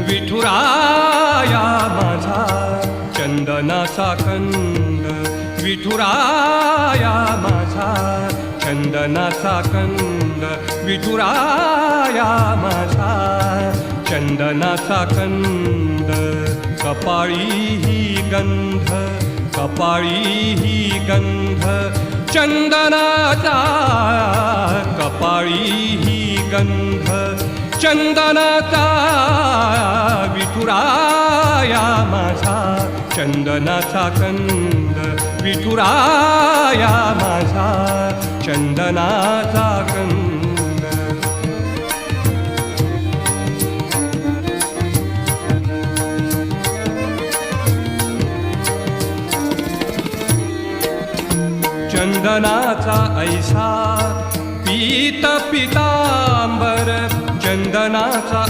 विठुराया माझा चंदनाचा कंद, विठुराया माझा चंदनाचा कंद, विठुराया माझा चंदनाचा कंद. कपाळी ही गंध, कपाळी ही गंध चंदनाचा, कपाळी ही गंध चंदनाचा. विठुराया माझा चंदनाचा कंद, विठुराया माझा चंदनाचा कंद. चंदनाचा ऐसा पीत पितांबर, चंदनाचा